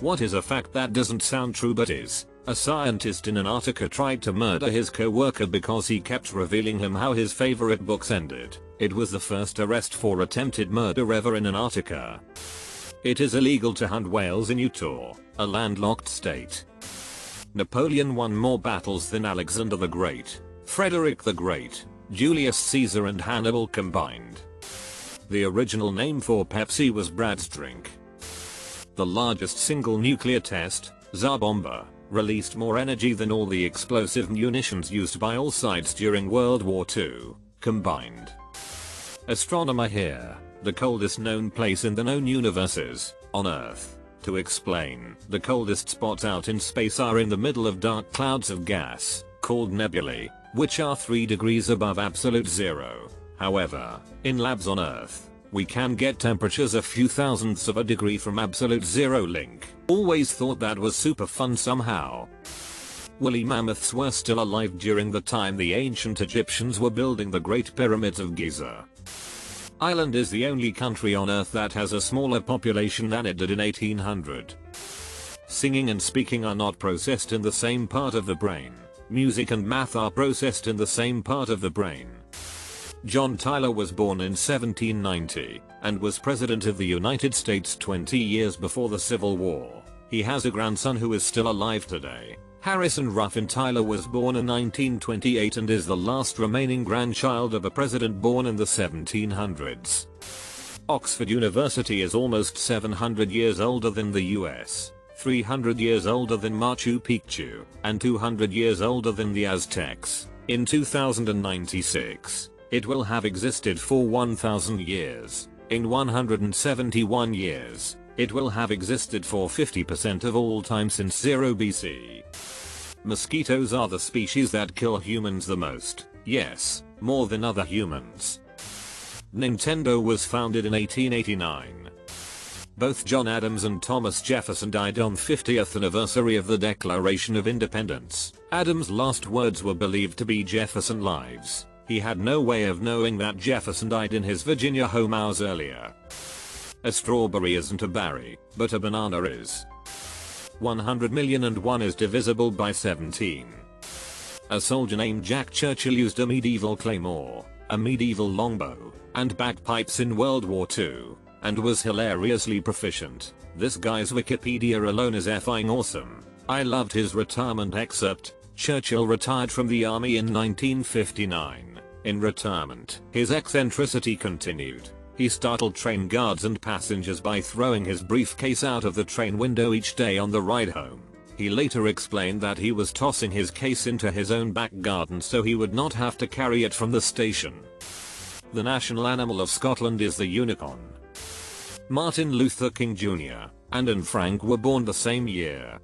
What is a fact that doesn't sound true but is? A scientist in Antarctica tried to murder his co-worker because he kept revealing him how his favorite books ended. It was the first arrest for attempted murder ever in Antarctica. It is illegal to hunt whales in Utah, a landlocked state. Napoleon won more battles than Alexander the Great, Frederick the Great, Julius Caesar and Hannibal combined. The original name for Pepsi was Brad's Drink. The largest single nuclear test, Tsar Bomba, released more energy than all the explosive munitions used by all sides during World War II, combined. Astronomer here, the coldest known place in the known universe is on Earth. To explain, the coldest spots out in space are in the middle of dark clouds of gas, called nebulae, which are 3 degrees above absolute zero. However, in labs on Earth, we can get temperatures a few thousandths of a degree from absolute zero link. Always thought that was super fun somehow. Woolly mammoths were still alive during the time the ancient Egyptians were building the Great Pyramids of Giza. Ireland is the only country on Earth that has a smaller population than it did in 1800. Singing and speaking are not processed in the same part of the brain. Music and math are processed in the same part of the brain. John Tyler was born in 1790 and was President of the United States 20 years before the Civil War. He has a grandson who is still alive today. Harrison Ruffin Tyler was born in 1928 and is the last remaining grandchild of a president born in the 1700s. Oxford University is almost 700 years older than the US, 300 years older than Machu Picchu, and 200 years older than the Aztecs. In 2096, it will have existed for 1000 years. In 171 years, it will have existed for 50% of all time since 0 BC. Mosquitoes are the species that kill humans the most. Yes, more than other humans. Nintendo was founded in 1889. Both John Adams and Thomas Jefferson died on 50th anniversary of the Declaration of Independence. Adams' last words were believed to be Jefferson lives. He had no way of knowing that Jefferson died in his Virginia home hours earlier. A strawberry isn't a berry, but a banana is. 100,000,001 is divisible by 17. A soldier named Jack Churchill used a medieval claymore, a medieval longbow, and bagpipes in World War II, and was hilariously proficient. This guy's Wikipedia alone is effing awesome. I loved his retirement excerpt. Churchill retired from the army in 1959. In retirement, his eccentricity continued. He startled train guards and passengers by throwing his briefcase out of the train window each day on the ride home. He later explained that he was tossing his case into his own back garden so he would not have to carry it from the station. The national animal of Scotland is the unicorn. Martin Luther King Jr. and Anne Frank were born the same year.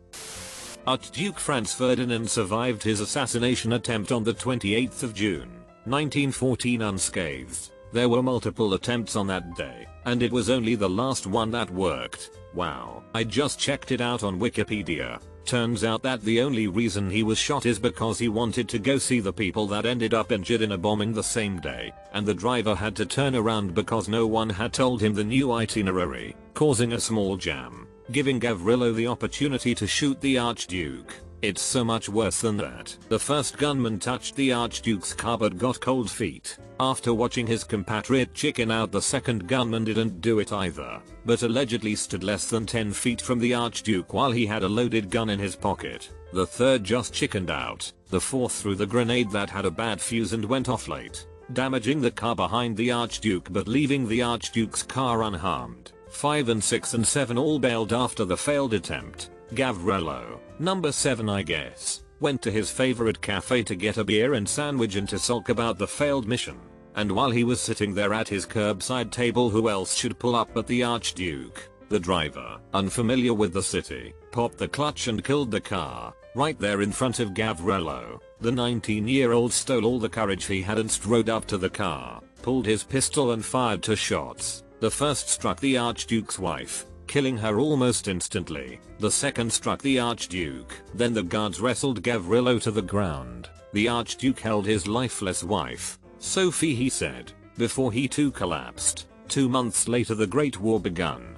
Archduke Franz Ferdinand survived his assassination attempt on the 28th of June, 1914 unscathed. There were multiple attempts on that day, and it was only the last one that worked. Wow. I just checked it out on Wikipedia. Turns out that the only reason he was shot is because he wanted to go see the people that ended up injured in a bombing the same day, and the driver had to turn around because no one had told him the new itinerary, causing a small jam, giving Gavrilo the opportunity to shoot the Archduke. It's so much worse than that. The first gunman touched the Archduke's car but got cold feet. After watching his compatriot chicken out, the second gunman didn't do it either, but allegedly stood less than 10 feet from the Archduke while he had a loaded gun in his pocket. The third just chickened out. The fourth threw the grenade that had a bad fuse and went off late, damaging the car behind the Archduke but leaving the Archduke's car unharmed. 5 and 6 and 7 all bailed after the failed attempt. Gavrilo, number 7 I guess, went to his favorite cafe to get a beer and sandwich and to sulk about the failed mission. And while he was sitting there at his curbside table, who else should pull up but the Archduke? The driver, unfamiliar with the city, popped the clutch and killed the car, right there in front of Gavrilo. The 19-year-old stole all the courage he had and strode up to the car, pulled his pistol and fired 2 shots. The first struck the Archduke's wife, killing her almost instantly. The second struck the Archduke. Then the guards wrestled Gavrilo to the ground. The Archduke held his lifeless wife, Sophie, he said, before he too collapsed. 2 months later the Great War begun.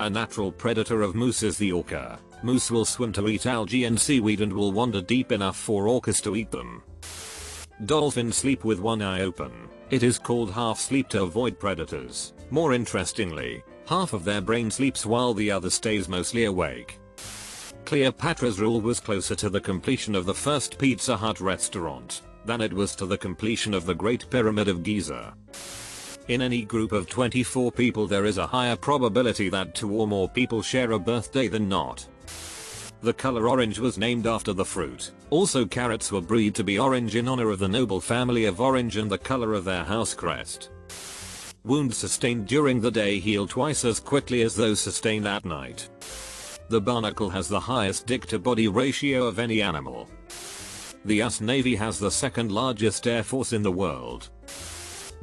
A natural predator of moose is the orca. Moose will swim to eat algae and seaweed and will wander deep enough for orcas to eat them. Dolphins sleep with one eye open. It is called half sleep to avoid predators. More interestingly, half of their brain sleeps while the other stays mostly awake. Cleopatra's rule was closer to the completion of the first Pizza Hut restaurant than it was to the completion of the Great Pyramid of Giza. In any group of 24 people there is a higher probability that 2 or more people share a birthday than not. The color orange was named after the fruit. Also, carrots were bred to be orange in honor of the noble family of Orange and the color of their house crest. Wounds sustained during the day heal twice as quickly as those sustained at night. The barnacle has the highest dick-to-body ratio of any animal. The US Navy has the second largest air force in the world.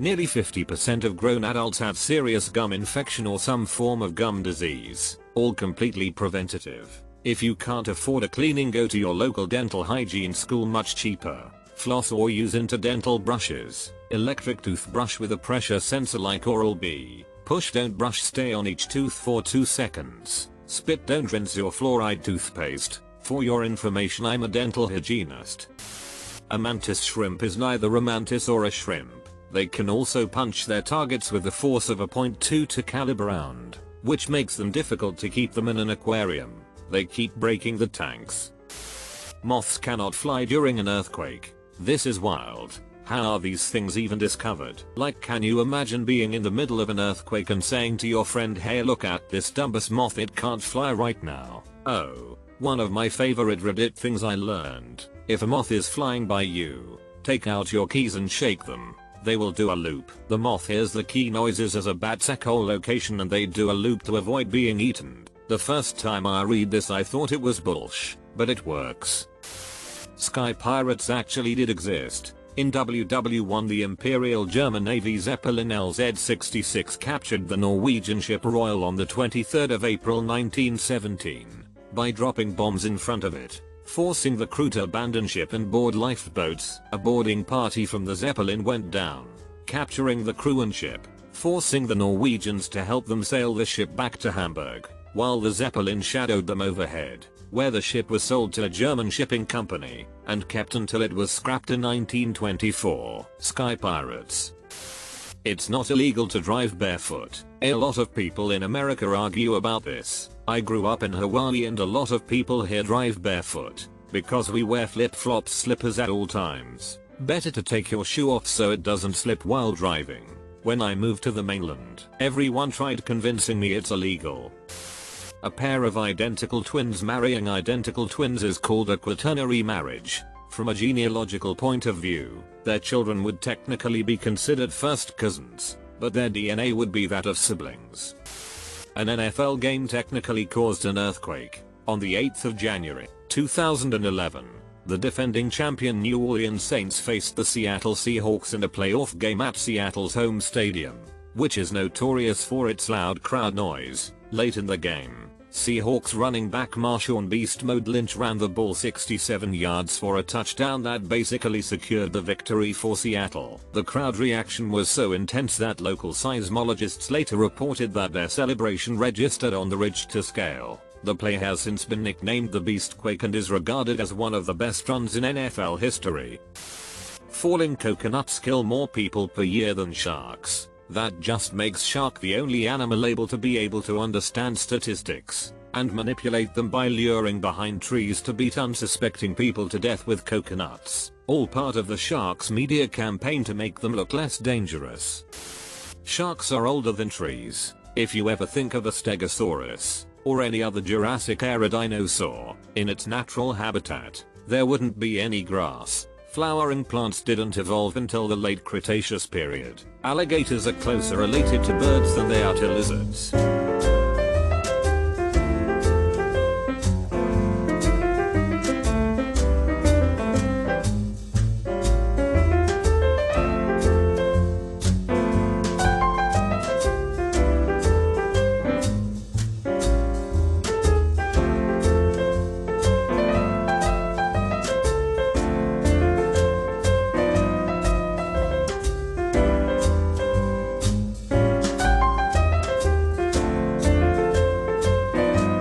Nearly 50% of grown adults have serious gum infection or some form of gum disease, all completely preventative. If you can't afford a cleaning, go to your local dental hygiene school, much cheaper. Floss or use interdental brushes. Electric toothbrush with a pressure sensor like Oral-B. Push, don't brush, stay on each tooth for 2 seconds. Spit, don't rinse your fluoride toothpaste. For your information, I'm a dental hygienist. A mantis shrimp is neither a mantis or a shrimp. They can also punch their targets with the force of a .22 caliber round, which makes them difficult to keep them in an aquarium. They keep breaking the tanks. Moths cannot fly during an earthquake. This is wild. How are these things even discovered? Like, can you imagine being in the middle of an earthquake and saying to your friend, hey, look at this dumbass moth, it can't fly right now. Oh, one of my favorite Reddit things I learned. If a moth is flying by you, take out your keys and shake them. They will do a loop. The moth hears the key noises as a bat's echolocation and they do a loop to avoid being eaten. The first time I read this I thought it was bullsh, but it works. Sky pirates actually did exist. In WW1 the Imperial German Navy Zeppelin LZ-66 captured the Norwegian ship Royal on the 23rd of April 1917 by dropping bombs in front of it, forcing the crew to abandon ship and board lifeboats. A boarding party from the Zeppelin went down, capturing the crew and ship, forcing the Norwegians to help them sail the ship back to Hamburg, while the Zeppelin shadowed them overhead, where the ship was sold to a German shipping company and kept until it was scrapped in 1924. Sky pirates. It's not illegal to drive barefoot. A lot of people in America argue about this. I grew up in Hawaii and a lot of people here drive barefoot because we wear flip-flops, slippers at all times. Better to take your shoe off so it doesn't slip while driving. When I moved to the mainland, everyone tried convincing me it's illegal. A pair of identical twins marrying identical twins is called a quaternary marriage. From a genealogical point of view, their children would technically be considered first cousins, but their DNA would be that of siblings. An NFL game technically caused an earthquake. On the 8th of January, 2011, the defending champion New Orleans Saints faced the Seattle Seahawks in a playoff game at Seattle's home stadium, which is notorious for its loud crowd noise. Late in the game, Seahawks running back Marshawn Beast Mode Lynch ran the ball 67 yards for a touchdown that basically secured the victory for Seattle. The crowd reaction was so intense that local seismologists later reported that their celebration registered on the Richter scale. The play has since been nicknamed the Beastquake and is regarded as one of the best runs in NFL history. Falling coconuts kill more people per year than sharks. That just makes shark the only animal able to be able to understand statistics and manipulate them by luring behind trees to beat unsuspecting people to death with coconuts. All part of the shark's media campaign to make them look less dangerous. Sharks are older than trees. If you ever think of a Stegosaurus or any other Jurassic era dinosaur in its natural habitat, there wouldn't be any grass. Flowering plants didn't evolve until the late Cretaceous period. Alligators are closer related to birds than they are to lizards.